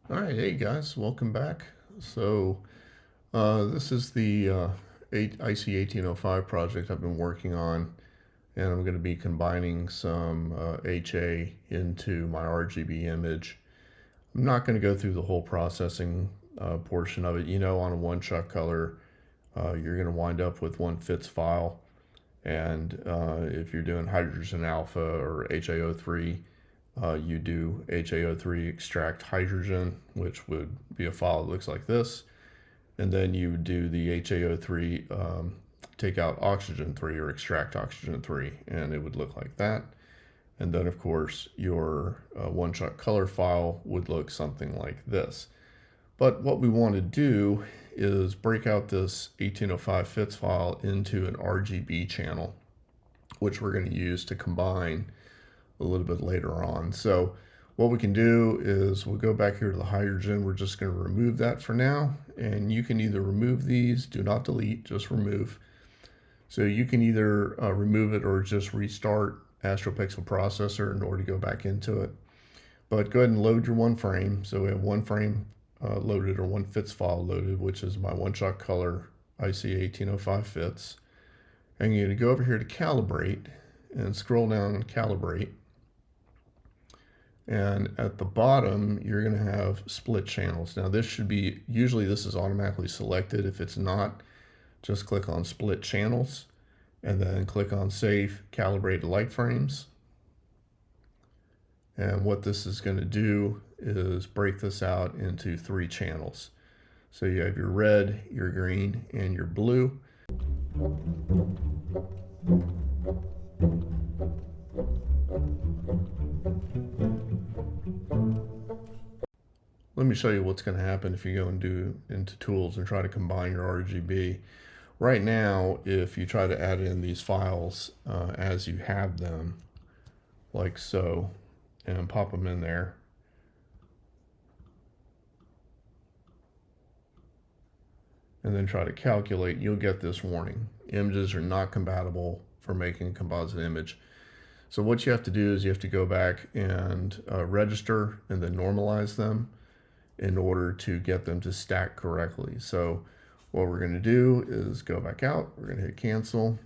All right, hey guys, welcome back. This is the IC 1805 project I've been working on, and I'm going to be combining some HA into my RGB image. I'm not going to go through the whole processing portion of it. You know, on a one-shot color, you're going to wind up with one fits file, and if you're doing hydrogen alpha or HAO3, you do HAO3 extract hydrogen, which would be a file that looks like this. And then you do the HAO3 take out oxygen 3 or extract oxygen 3, and it would look like that. And then, of course, your one-shot color file would look something like this. But what we want to do is break out this 1805 fits file into an RGB channel, which we're going to use to combine a little bit later on. So what we can do is we'll go back here to the hydrogen. We're just going to remove that for now. And you can either remove these, do not delete, just remove. So you can either remove it or just restart Astro Pixel Processor in order to go back into it. But go ahead and load your one frame. So we have one frame loaded, or one fits file loaded, which is my one-shot color IC 1805 fits. And you're going to go over here to calibrate and scroll down and calibrate. And at the bottom, you're going to have split channels. Now this should be, usually this is automatically selected. If it's not, just click on split channels and then click on save calibrated light frames. And what this is going to do is break this out into 3 channels. So you have your red, your green, and your blue. Let me show you what's going to happen if you go into tools and try to combine your RGB. Right now, if you try to add in these files as you have them, like so, and pop them in there, and then try to calculate, you'll get this warning. Images are not compatible for making a composite image. So what you have to do is you have to go back and register and then normalize them in order to get them to stack correctly. So what we're going to do is go back out. We're going to hit cancel.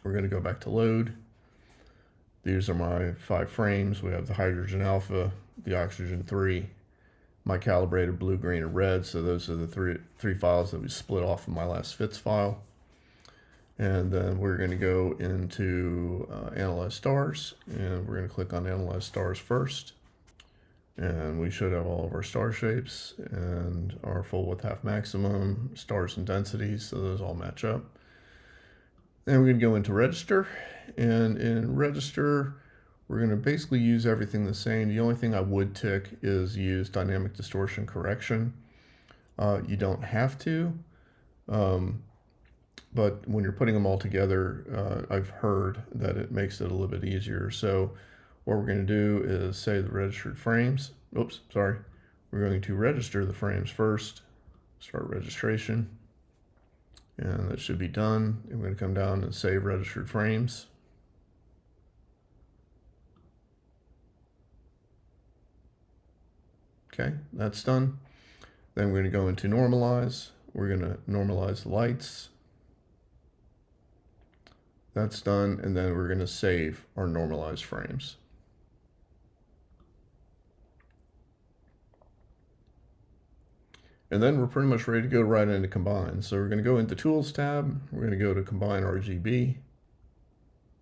We're going to go back to load. These are my 5 frames. We have the hydrogen alpha, the oxygen 3, my calibrated blue, green, and red. So those are the three files that we split off of my last fits file. And then we're going to go into Analyze Stars, and we're going to click on Analyze Stars first. And we should have all of our star shapes and our full width half maximum, stars and densities, so those all match up. Then we're going to go into Register, and in Register, we're going to basically use everything the same. The only thing I would tick is use Dynamic Distortion Correction. You don't have to, but when you're putting them all together, I've heard that it makes it a little bit easier. So what we're going to do is save the registered frames. Oops, sorry. We're going to register the frames first, start registration, and that should be done. And we're going to come down and save registered frames. Okay, that's done. Then we're going to go into normalize. We're going to normalize the lights. That's done, and then we're going to save our normalized frames. And then we're pretty much ready to go right into combine. So we're going to go into Tools tab. We're going to go to Combine RGB.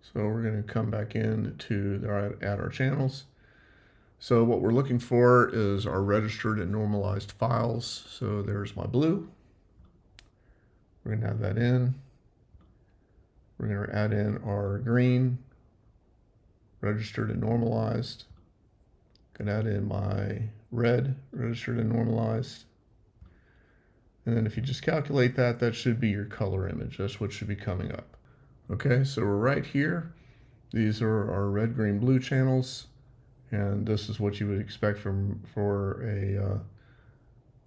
So we're going to come back in to add our channels. So what we're looking for is our registered and normalized files. So there's my blue. We're going to have that in. We're going to add in our green, registered and normalized. Going to add in my red, registered and normalized. And then if you just calculate that, that should be your color image. That's what should be coming up. Okay, so we're right here. These are our red, green, blue channels. And this is what you would expect for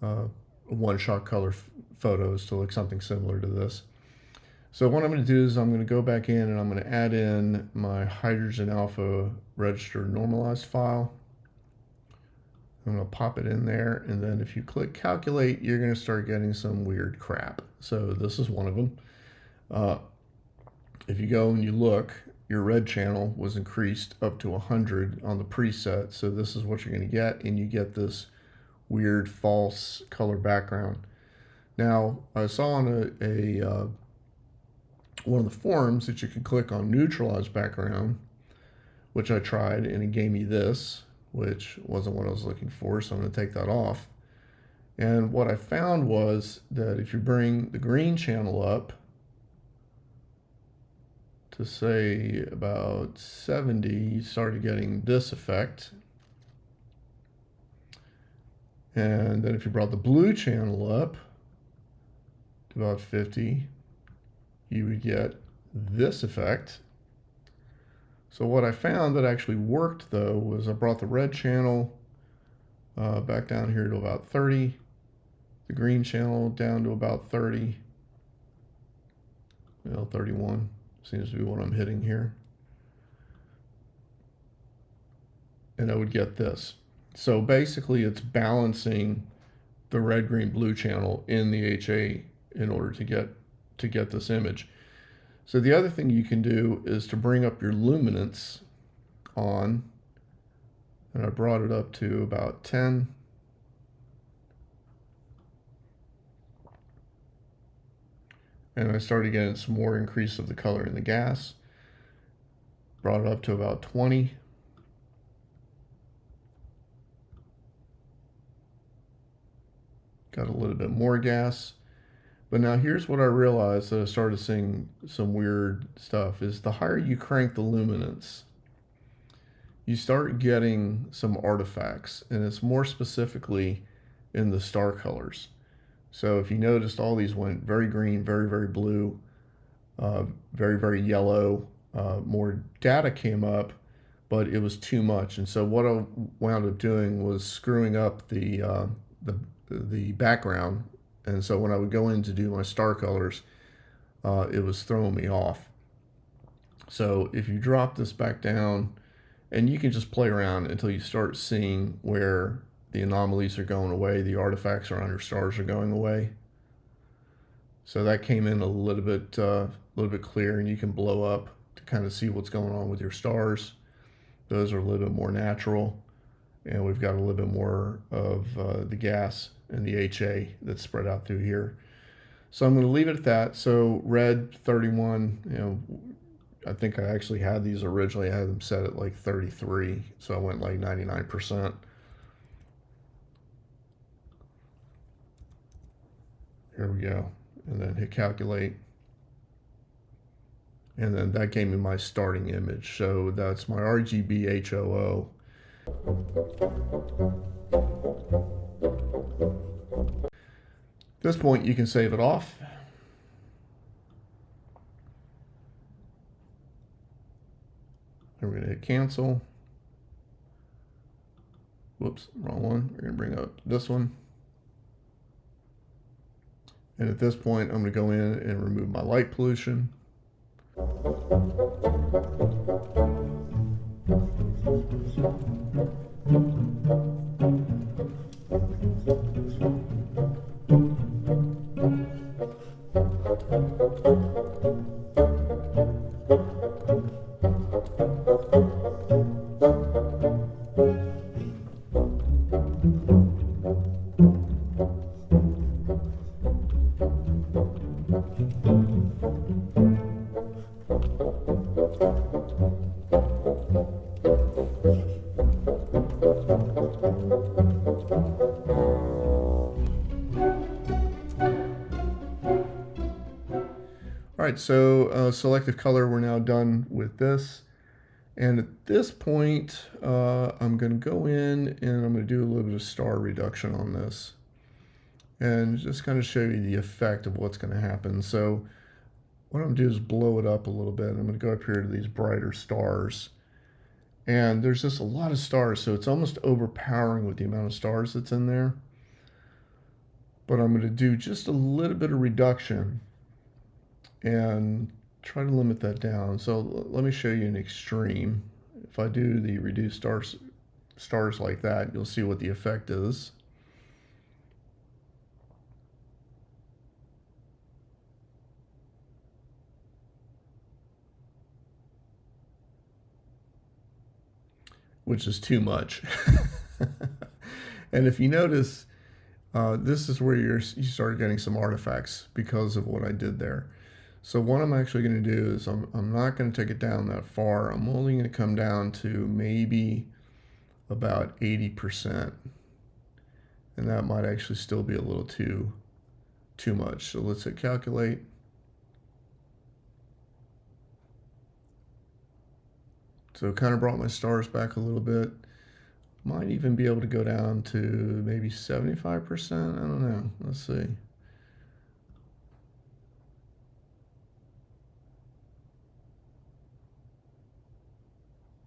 a one-shot color photos to look something similar to this. So what I'm going to do is I'm going to go back in and I'm going to add in my hydrogen alpha registered normalized file. I'm going to pop it in there, and then if you click calculate, you're going to start getting some weird crap. So this is one of them. If you go and you look, your red channel was increased up to 100 on the preset. So this is what you're going to get, and you get this weird false color background. Now, I saw on one of the forums that you can click on neutralize background, which I tried, and it gave me this, which wasn't what I was looking for, so I'm going to take that off. And what I found was that if you bring the green channel up to say about 70, you started getting this effect. And then if you brought the blue channel up to about 50, you would get this effect. So what I found that actually worked though was I brought the red channel back down here to about 30, the green channel down to about 30, 31 seems to be what I'm hitting here. And I would get this. So basically it's balancing the red, green, blue channel in the HA in order to get this image. So the other thing you can do is to bring up your luminance on, and I brought it up to about 10. And I started getting some more increase of the color in the gas. Brought it up to about 20. Got a little bit more gas. But now here's what I realized that I started seeing some weird stuff is the higher you crank the luminance, you start getting some artifacts, and it's more specifically in the star colors. So if you noticed, all these went very green, very, very blue, very, very yellow. More data came up, but it was too much. And so what I wound up doing was screwing up the background. And so when I would go in to do my star colors, it was throwing me off. So if you drop this back down, and you can just play around until you start seeing where the anomalies are going away, the artifacts around your stars are going away. So that came in a little bit clear, and you can blow up to kind of see what's going on with your stars. Those are a little bit more natural, and we've got a little bit more of the gas and the HA that's spread out through here. So I'm going to leave it at that. So red 31, I think I actually had these originally. I had them set at like 33, so I went like 99%. Here we go, and then hit calculate. And then that gave me my starting image. So that's my RGB HOO. At this point, you can save it off. And we're going to hit cancel. Whoops, wrong one. We're going to bring up this one. And at this point, I'm going to go in and remove my light pollution. All right, so selective color, we're now done with this. And at this point, I'm going to go in and I'm going to do a little bit of star reduction on this. And just kind of show you the effect of what's going to happen. So what I'm going to do is blow it up a little bit. I'm going to go up here to these brighter stars. And there's just a lot of stars, so it's almost overpowering with the amount of stars that's in there. But I'm going to do just a little bit of reduction and try to limit that down. So let me show you an extreme. If I do the reduce stars stars like that, you'll see what the effect is. Which is too much. And if you notice, this is where you start getting some artifacts because of what I did there. So what I'm actually going to do is I'm not going to take it down that far. I'm only going to come down to maybe about 80%. And that might actually still be a little too much. So let's hit calculate. So it kind of brought my stars back a little bit. Might even be able to go down to maybe 75%. I don't know. Let's see.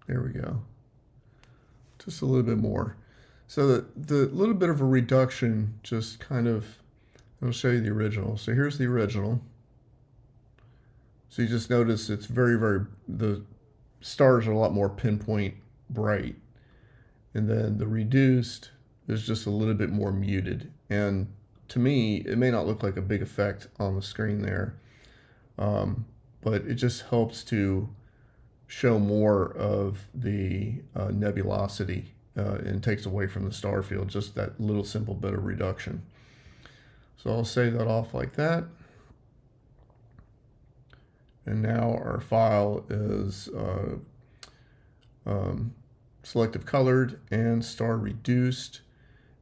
There we go. Just a little bit more. So the little bit of a reduction just kind of, I'll show you the original. So here's the original. So you just notice it's the stars are a lot more pinpoint bright. And then the reduced is just a little bit more muted. And to me, it may not look like a big effect on the screen there, but it just helps to show more of the nebulosity and takes away from the star field, just that little simple bit of reduction. So I'll save that off like that. And now our file is selective colored and star reduced.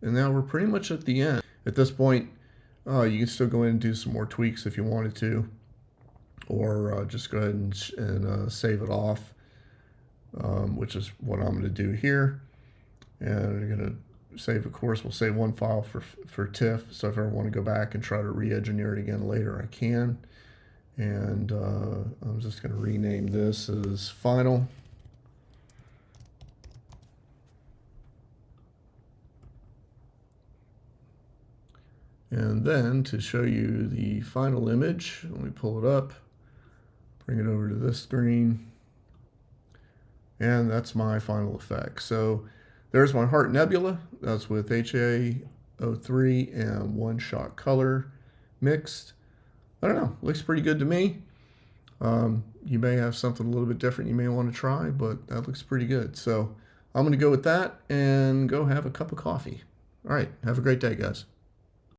And now we're pretty much at the end. At this point, you can still go in and do some more tweaks if you wanted to, or just go ahead and save it off, which is what I'm going to do here. And we're going to save, of course, we'll save one file for TIFF. So if I ever want to go back and try to re-engineer it again later, I can. And I'm just going to rename this as final. And then to show you the final image, let me pull it up, bring it over to this screen. And that's my final effect. So there's my Heart Nebula. That's with HA03 and one shot color mixed. I don't know, looks pretty good to me. You may have something a little bit different you may want to try, but that looks pretty good. So I'm going to go with that and go have a cup of coffee. All right, have a great day, guys.